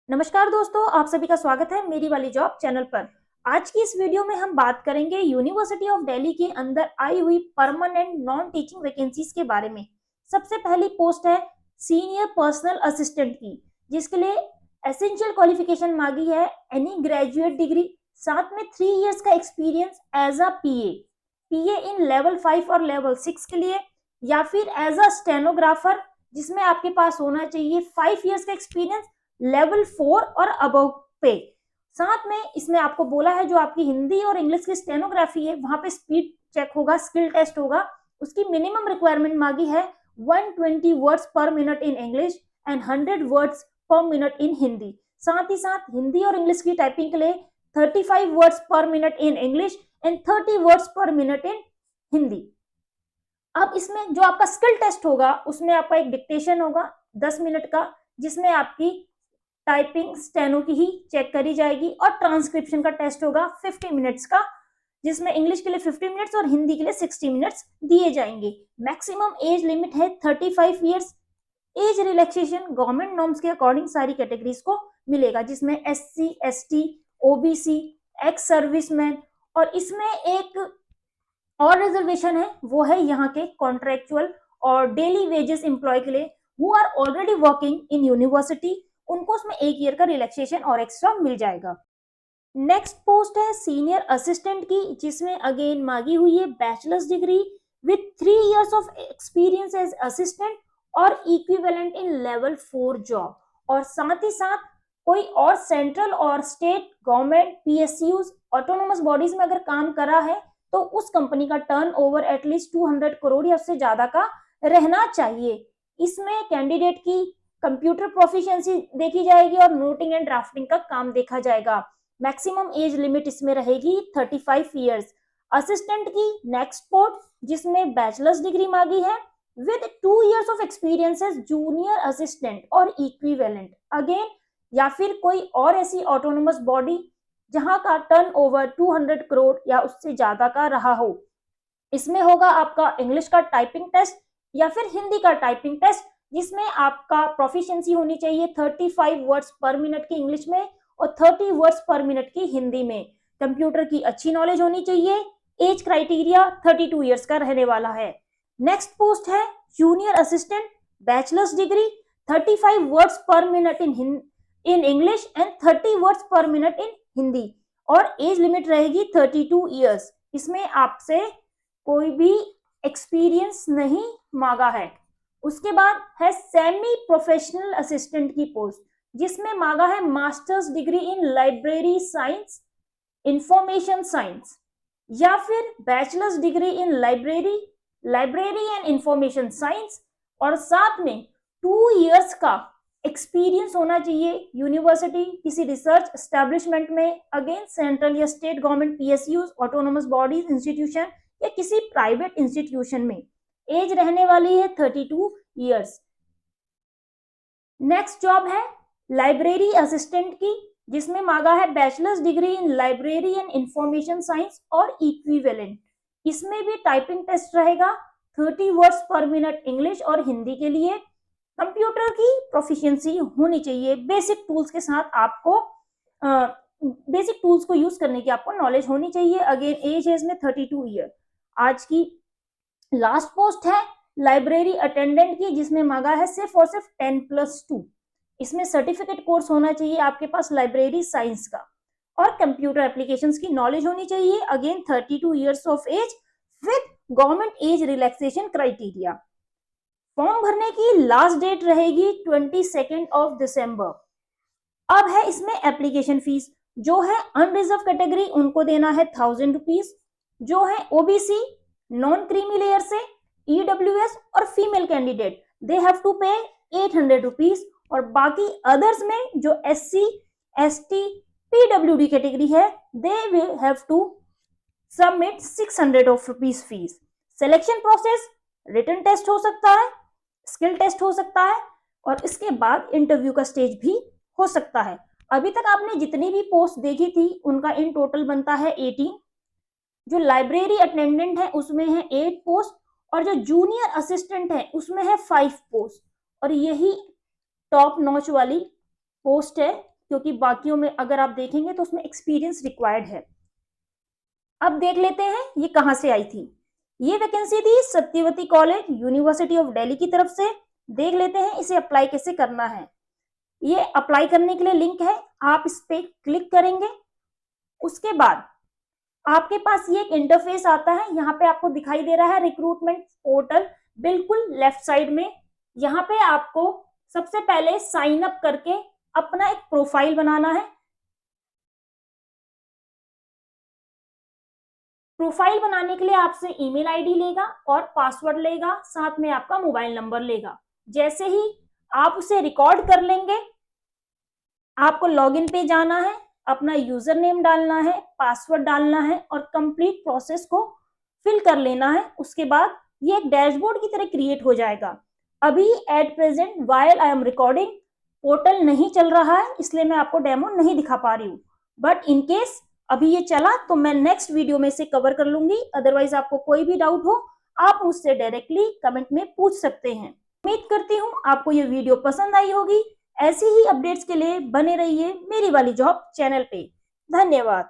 नमस्कार दोस्तों, आप सभी का स्वागत है मेरी वाली जॉब चैनल पर। आज की इस वीडियो में हम बात करेंगे यूनिवर्सिटी ऑफ दिल्ली के अंदर आई हुई परमानेंट नॉन टीचिंग वैकेंसीज के बारे में। सबसे पहली पोस्ट है सीनियर पर्सनल असिस्टेंट की, जिसके लिए एसेंशियल क्वालिफिकेशन मांगी है एनी ग्रेजुएट डिग्री, साथ में 3 इयर्स का experience as a PA in level 5 और लेवल 6 के लिए, या फिर एज अ स्टेनोग्राफर जिसमें आपके पास होना चाहिए 5 इयर्स का एक्सपीरियंस लेवल 4 और अबव पे। साथ में इसमें आपको बोला है जो आपकी हिंदी और इंग्लिश की स्टेनोग्राफी है वहां पे स्पीड चेक होगा, स्किल टेस्ट होगा। उसकी मिनिमम रिक्वायरमेंट मांगी है 120 वर्ड्स पर minute in English and 100 words पर मिनट इन हिंदी। साथ ही साथ हिंदी और इंग्लिश की टाइपिंग के लिए 35 वर्ड्स पर minute in English and 30 words पर मिनट इन हिंदी। अब इसमें जो आपका स्किल टेस्ट होगा उसमें आपका एक डिक्टेशन होगा 10 मिनट का, जिसमें आपकी टाइपिंग स्टेनो की ही चेक करी जाएगी, और ट्रांसक्रिप्शन का टेस्ट होगा 50 मिनट्स का, जिसमें इंग्लिश के लिए 50 मिनट्स और हिंदी के लिए 60 मिनट्स दिए जाएंगे। मैक्सिमम एज लिमिट है 35 years. Age relaxation government norms के अकॉर्डिंग सारी कैटेगरीज को मिलेगा, जिसमें SC, ST, OBC, ex serviceman, और इसमें एक और रिजर्वेशन है, वो है यहाँ के कॉन्ट्रेक्चुअल और डेली वेजेस एम्प्लॉय के लिए who are already working in university, उनको उसमें 1 ईयर का रिलैक्सेशन और एक्स्ट्रा मिल जाएगा। नेक्स्ट पोस्ट है सीनियर असिस्टेंट की, जिसमें अगेन मांगी हुई है bachelor's degree with 3 years of experience as assistant और इक्विवेलेंट इन लेवल 4 जॉब, और साथ ही साथ कोई और सेंट्रल और state government PSUs autonomous bodies में अगर काम करा है तो उस कंपनी का टर्नओवर एटलीस्ट 200 करोड़ या उससे ज्यादा का रहना चाहिए। इसमें कैंडिडेट की कंप्यूटर प्रोफिशिएंसी देखी जाएगी और नोटिंग एंड ड्राफ्टिंग का काम देखा जाएगा। मैक्सिमम एज लिमिट इसमें रहेगी 35 इयर्स। असिस्टेंट की नेक्स्ट पोस्ट, जिसमें बैचलर्स डिग्री मांगी है with 2 years of experience as junior assistant और इक्विवेलेंट, अगेन या फिर कोई और ऐसी ऑटोनोमस बॉडी जहां का टर्नओवर 200 करोड़ या उससे ज्यादा का रहा हो। इसमें होगा आपका इंग्लिश का टाइपिंग टेस्ट या फिर हिंदी का टाइपिंग टेस्ट, जिसमें आपका प्रोफिशिएंसी होनी चाहिए 35 वर्ड्स पर मिनट की इंग्लिश में और 30 वर्ड्स पर मिनट की हिंदी में। कंप्यूटर की अच्छी नॉलेज होनी चाहिए। एज क्राइटेरिया 32 इयर्स का रहने वाला है। नेक्स्ट पोस्ट है junior assistant, bachelors degree, 35 words पर minute in English and 30 words पर मिनट इन हिंदी, और एज लिमिट रहेगी 32 इयर्स। इसमें आपसे कोई भी एक्सपीरियंस नहीं मांगा है। उसके बाद है सेमी प्रोफेशनल असिस्टेंट की पोस्ट, जिसमें मांगा है masters degree in library science, information science, या फिर bachelors degree in library and information science, और साथ में 2 इयर्स का एक्सपीरियंस होना चाहिए यूनिवर्सिटी किसी रिसर्च एस्टेब्लिशमेंट में, अगेन सेंट्रल या state government PSUs autonomous bodies institution या किसी प्राइवेट इंस्टीट्यूशन में। एज रहने वाली है 32 इयर्स। नेक्स्ट जॉब है लाइब्रेरी असिस्टेंट की, जिसमें मांगा है bachelor's degree in library and information science और इक्विवेलेंट। इसमें भी टाइपिंग टेस्ट रहेगा 30 वर्ड्स पर मिनट इंग्लिश और हिंदी के लिए। कंप्यूटर की प्रोफिशिएंसी होनी चाहिए, बेसिक टूल्स के साथ आपको बेसिक टूल्स को यूज करने की आपको नॉलेज होनी चाहिए। अगेन एज है इसमें 32 ईयर। आज की लास्ट पोस्ट है लाइब्रेरी अटेंडेंट की, जिसमें मांगा है सिर्फ और सिर्फ 10+2। इसमें सर्टिफिकेट कोर्स होना चाहिए आपके पास लाइब्रेरी साइंस का, और कंप्यूटर एप्लीकेशंस की नॉलेज होनी चाहिए। Again 32 years of age with government age relaxation criteria. Form भरने की लास्ट डेट रहेगी 22 दिसंबर। अब है इसमें एप्लीकेशन फीस, जो है अनरिजर्व कैटेगरी उनको देना है 1000 रुपीज, जो है OBC नॉन क्रीमी लेयर से EWS और female candidate they have to pay 800 rupees, और बाकी अदर्स में जो SC, ST, PWD कैटेगरी है they will have to submit 600 of rupees fees. Selection process written test हो सकता है, स्किल टेस्ट हो सकता है, और इसके बाद इंटरव्यू का स्टेज भी हो सकता है। अभी तक आपने जितनी भी पोस्ट देखी थी उनका इन टोटल बनता है 18। जो लाइब्रेरी अटेंडेंट है उसमें है 8 पोस्ट, और जो जूनियर असिस्टेंट है उसमें है 5 पोस्ट, और यही टॉप नॉच वाली पोस्ट है क्योंकि बाकियों में अगर आप देखेंगे तो उसमें एक्सपीरियंस रिक्वायर्ड है। अब देख लेते हैं ये कहां से आई थी। ये वैकेंसी थी Satyavati college university of Delhi की तरफ से। देख लेते हैं इसे अप्लाई कैसे करना है। ये अप्लाई करने के लिए लिंक है, आप इस पे क्लिक करेंगे। उसके बाद आपके पास ये एक इंटरफेस आता है। यहाँ पे आपको दिखाई दे रहा है रिक्रूटमेंट पोर्टल, बिल्कुल लेफ्ट साइड में। यहाँ पे आपको सबसे पहले साइन अप करके अपना एक प्रोफाइल बनाना है। प्रोफाइल बनाने के लिए आपसे ईमेल आईडी लेगा और पासवर्ड लेगा, साथ में आपका मोबाइल नंबर लेगा। जैसे ही आप उसे रिकॉर्ड कर लेंगे, आपको लॉगिन पे जाना है, अपना यूजर नेम डालना है, पासवर्ड डालना है और कंप्लीट प्रोसेस को फिल कर लेना है। उसके बाद ये एक डैशबोर्ड की तरह क्रिएट हो जाएगा। अभी at present while I am recording portal नहीं चल रहा है, इसलिए मैं आपको डेमो नहीं दिखा पा रही हूँ। बट इन केस अभी ये चला तो मैं नेक्स्ट वीडियो में इसे कवर कर लूंगी। अदरवाइज आपको कोई भी डाउट हो आप मुझसे डायरेक्टली कमेंट में पूछ सकते हैं। उम्मीद करती हूँ आपको ये वीडियो पसंद आई होगी। ऐसी ही अपडेट्स के लिए बने रहिए मेरी वाली जॉब चैनल पे। धन्यवाद।